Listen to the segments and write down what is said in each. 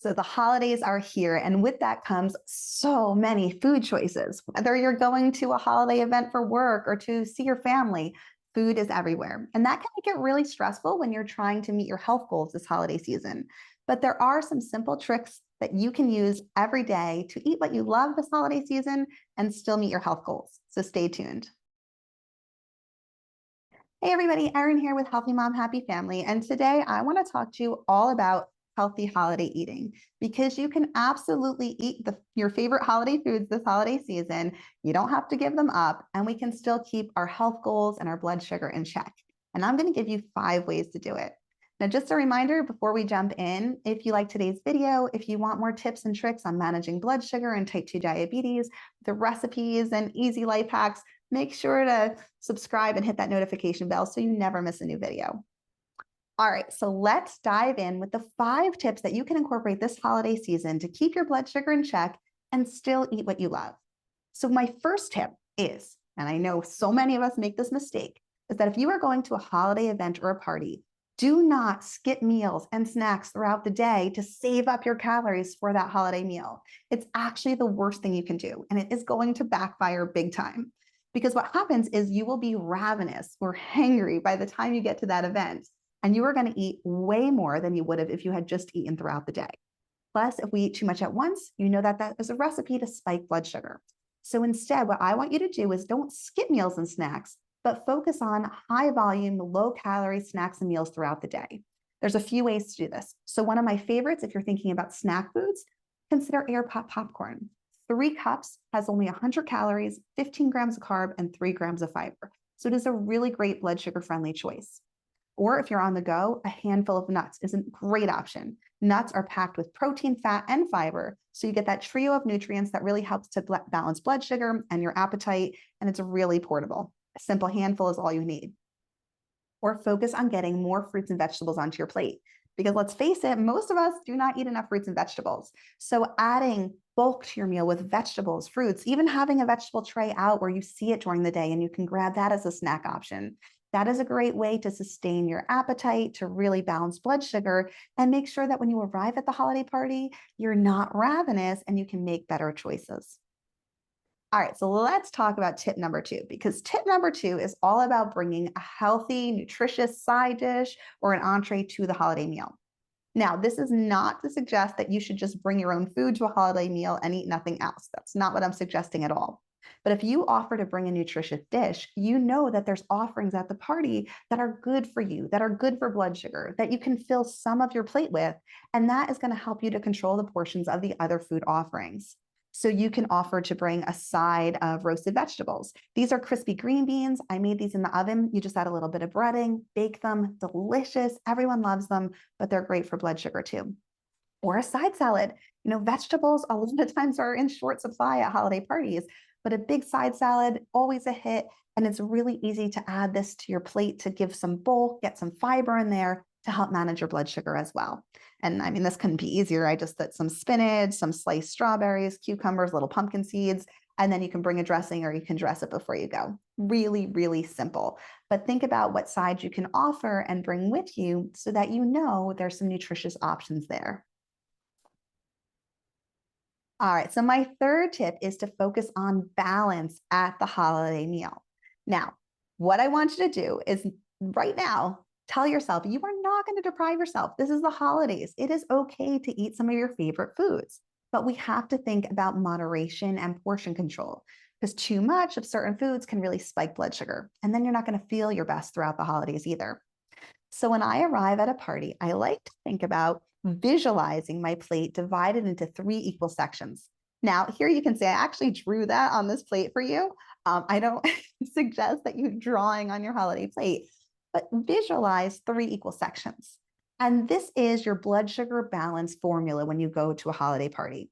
So the holidays are here, and with that comes so many food choices. Whether you're going to a holiday event for work or to see your family, food is everywhere. And that can make it really stressful when you're trying to meet your health goals this holiday season. But there are some simple tricks that you can use every day to eat what you love this holiday season and still meet your health goals. So stay tuned. Hey everybody, Erin here with Healthy Mom, Happy Family. And today I want to talk to you all about healthy holiday eating, because you can absolutely eat your favorite holiday foods this holiday season. You don't have to give them up, and we can still keep our health goals and our blood sugar in check. And I'm going to give you 5 ways to do it. Now, just a reminder before we jump in, if you like today's video, if you want more tips and tricks on managing blood sugar and type 2 diabetes, the recipes and easy life hacks, make sure to subscribe and hit that notification bell so you never miss a new video. All right, so let's dive in with the 5 tips that you can incorporate this holiday season to keep your blood sugar in check and still eat what you love. So my first tip is, and I know so many of us make this mistake, is that if you are going to a holiday event or a party, do not skip meals and snacks throughout the day to save up your calories for that holiday meal. It's actually the worst thing you can do, and it is going to backfire big time. Because what happens is you will be ravenous or hangry by the time you get to that event, and you are going to eat way more than you would have if you had just eaten throughout the day. Plus, if we eat too much at once, you know that that is a recipe to spike blood sugar. So instead, what I want you to do is don't skip meals and snacks, but focus on high volume, low calorie snacks and meals throughout the day. There's a few ways to do this. So one of my favorites, if you're thinking about snack foods, consider air pop popcorn. 3 cups has only 100 calories, 15 grams of carb, and 3 grams of fiber. So it is a really great blood sugar friendly choice. Or if you're on the go, a handful of nuts is a great option. Nuts are packed with protein, fat, and fiber, so you get that trio of nutrients that really helps to balance blood sugar and your appetite, and it's really portable. A simple handful is all you need. Or focus on getting more fruits and vegetables onto your plate. Because let's face it, most of us do not eat enough fruits and vegetables. So adding bulk to your meal with vegetables, fruits, even having a vegetable tray out where you see it during the day and you can grab that as a snack option. That is a great way to sustain your appetite, to really balance blood sugar, and make sure that when you arrive at the holiday party, you're not ravenous and you can make better choices. All right, so let's talk about tip number 2, because tip number 2 is all about bringing a healthy, nutritious side dish or an entree to the holiday meal. Now, this is not to suggest that you should just bring your own food to a holiday meal and eat nothing else. That's not what I'm suggesting at all. But if you offer to bring a nutritious dish, you know that there's offerings at the party that are good for you, that are good for blood sugar, that you can fill some of your plate with, and that is going to help you to control the portions of the other food offerings. So you can offer to bring a side of roasted vegetables. These are crispy green beans. I made these in the oven. You just add a little bit of breading, bake them, delicious. Everyone loves them, but they're great for blood sugar too. Or a side salad. You know, vegetables a lot of times are in short supply at holiday parties, but a big side salad, always a hit. And it's really easy to add this to your plate to give some bulk, get some fiber in there to help manage your blood sugar as well. And I mean, this couldn't be easier. I just put some spinach, some sliced strawberries, cucumbers, little pumpkin seeds, and then you can bring a dressing or you can dress it before you go. Really, really simple. But think about what sides you can offer and bring with you so that you know there's some nutritious options there. All right, so my third tip is to focus on balance at the holiday meal. Now, what I want you to do is right now, tell yourself you are not going to deprive yourself. This is the holidays. It is okay to eat some of your favorite foods, but we have to think about moderation and portion control, because too much of certain foods can really spike blood sugar, and then you're not going to feel your best throughout the holidays either. So when I arrive at a party, I like to think about visualizing my plate divided into 3 equal sections. Now, here you can see I actually drew that on this plate for you. I don't suggest that you're drawing on your holiday plate, but visualize 3 equal sections. And this is your blood sugar balance formula when you go to a holiday party.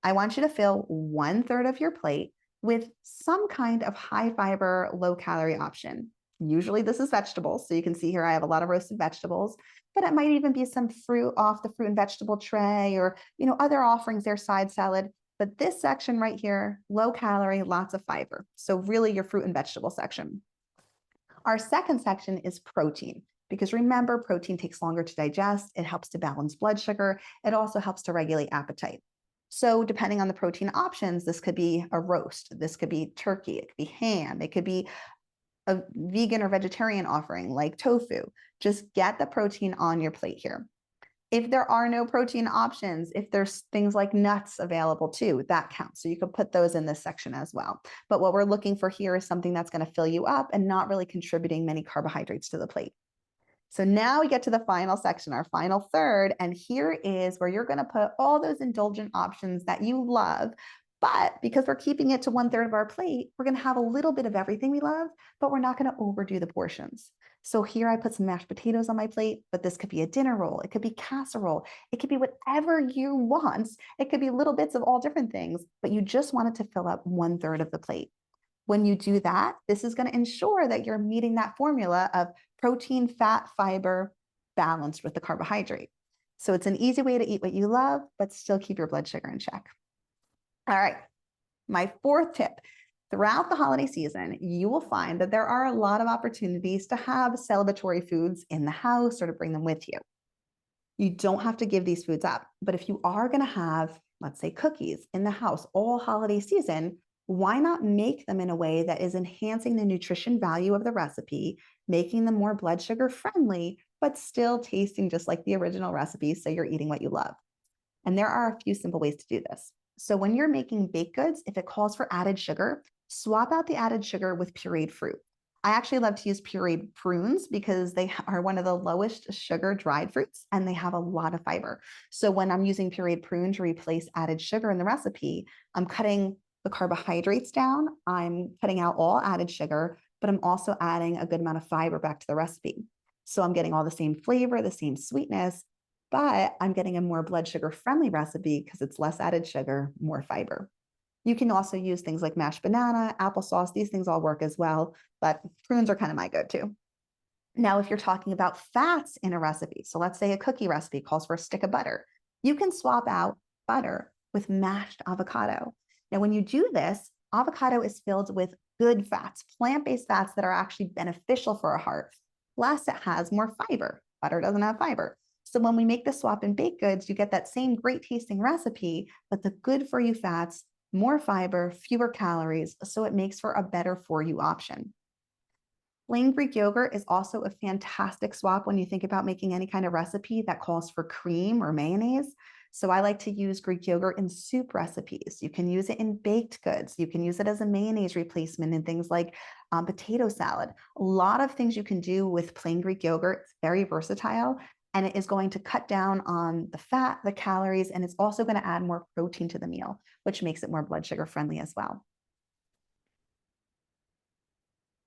I want you to fill 1/3 of your plate with some kind of high fiber, low calorie option. Usually this is vegetables. So you can see here I have a lot of roasted vegetables, but it might even be some fruit off the fruit and vegetable tray, or, you know, other offerings there, side salad. But this section right here, low calorie, lots of fiber. So really your fruit and vegetable section. Our second section is protein. because remember, protein takes longer to digest. It helps to balance blood sugar. It also helps to regulate appetite. So depending on the protein options, this could be a roast, this could be turkey, it could be ham, it could be a vegan or vegetarian offering like tofu. Just get the protein on your plate here. If there are no protein options, if there's things like nuts available too, that counts. So you could put those in this section as well. But what we're looking for here is something that's going to fill you up and not really contributing many carbohydrates to the plate. So now we get to the final section, our final third, and here is where you're going to put all those indulgent options that you love. But because we're keeping it to 1/3 of our plate, we're going to have a little bit of everything we love, but we're not going to overdo the portions. So here I put some mashed potatoes on my plate, but this could be a dinner roll. It could be casserole. It could be whatever you want. It could be little bits of all different things, but you just want it to fill up 1/3 of the plate. When you do that, this is going to ensure that you're meeting that formula of protein, fat, fiber, balanced with the carbohydrate. So it's an easy way to eat what you love, but still keep your blood sugar in check. All right, my fourth tip. Throughout the holiday season, you will find that there are a lot of opportunities to have celebratory foods in the house or to bring them with you. You don't have to give these foods up, but if you are going to have, let's say, cookies in the house all holiday season, why not make them in a way that is enhancing the nutrition value of the recipe, making them more blood sugar friendly, but still tasting just like the original recipe, so you're eating what you love? And there are a few simple ways to do this. So when you're making baked goods, if it calls for added sugar, swap out the added sugar with pureed fruit. I actually love to use pureed prunes because they are one of the lowest sugar dried fruits and they have a lot of fiber. So when I'm using pureed prune to replace added sugar in the recipe, I'm cutting the carbohydrates down, I'm cutting out all added sugar, but I'm also adding a good amount of fiber back to the recipe. So I'm getting all the same flavor, the same sweetness, but I'm getting a more blood sugar friendly recipe because it's less added sugar, more fiber. You can also use things like mashed banana, applesauce. These things all work as well, but prunes are kind of my go-to. Now, if you're talking about fats in a recipe, so let's say a cookie recipe calls for a stick of butter, you can swap out butter with mashed avocado. Now, when you do this, avocado is filled with good fats, plant-based fats that are actually beneficial for our heart. Plus, it has more fiber. Butter doesn't have fiber. So when we make the swap in baked goods, you get that same great tasting recipe, but the good for you fats, more fiber, fewer calories, so it makes for a better for you option. Plain Greek yogurt is also a fantastic swap when you think about making any kind of recipe that calls for cream or mayonnaise. So I like to use Greek yogurt in soup recipes. You can use it in baked goods. You can use it as a mayonnaise replacement in things like potato salad. A lot of things you can do with plain Greek yogurt. It's very versatile, and it is going to cut down on the fat, the calories, and it's also going to add more protein to the meal, which makes it more blood sugar friendly as well.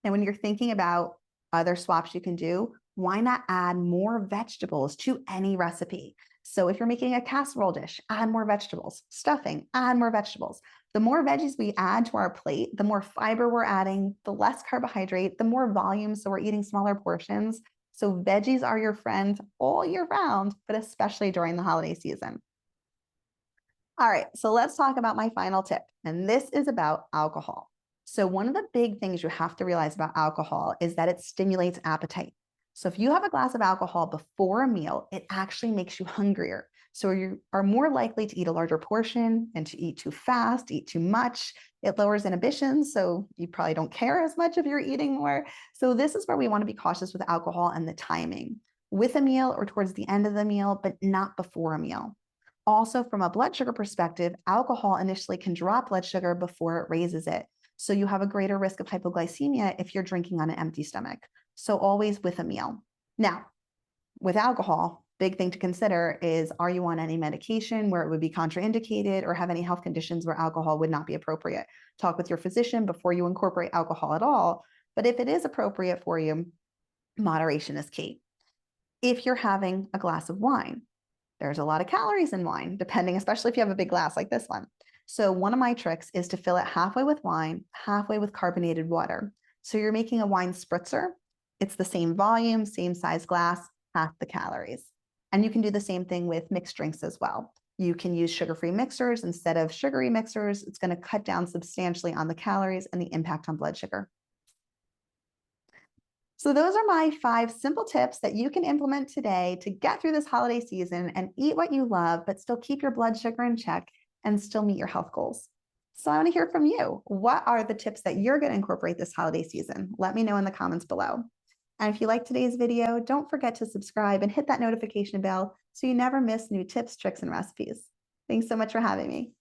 And when you're thinking about other swaps you can do, why not add more vegetables to any recipe? So if you're making a casserole dish, add more vegetables. Stuffing, add more vegetables. The more veggies we add to our plate, the more fiber we're adding, the less carbohydrate, the more volume, so we're eating smaller portions. So veggies are your friend all year round, but especially during the holiday season. All right, so let's talk about my final tip, and this is about alcohol. So one of the big things you have to realize about alcohol is that it stimulates appetite. So if you have a glass of alcohol before a meal, it actually makes you hungrier. So you are more likely to eat a larger portion and to eat too fast, eat too much. It lowers inhibition, so you probably don't care as much if you're eating more. So this is where we want to be cautious with alcohol and the timing, with a meal or towards the end of the meal, but not before a meal. Also, from a blood sugar perspective, alcohol initially can drop blood sugar before it raises it. So you have a greater risk of hypoglycemia if you're drinking on an empty stomach. So always with a meal. Now, with alcohol, big thing to consider is, are you on any medication where it would be contraindicated or have any health conditions where alcohol would not be appropriate? Talk with your physician before you incorporate alcohol at all. But if it is appropriate for you, moderation is key. If you're having a glass of wine, there's a lot of calories in wine, depending, especially if you have a big glass like this one. So one of my tricks is to fill it halfway with wine, halfway with carbonated water. So you're making a wine spritzer. It's the same volume, same size glass, half the calories. And you can do the same thing with mixed drinks as well. You can use sugar-free mixers instead of sugary mixers. It's going to cut down substantially on the calories and the impact on blood sugar. So those are my 5 simple tips that you can implement today to get through this holiday season and eat what you love, but still keep your blood sugar in check and still meet your health goals. So I want to hear from you. What are the tips that you're going to incorporate this holiday season? Let me know in the comments below. And if you like today's video, don't forget to subscribe and hit that notification bell so you never miss new tips, tricks, and recipes. Thanks so much for having me.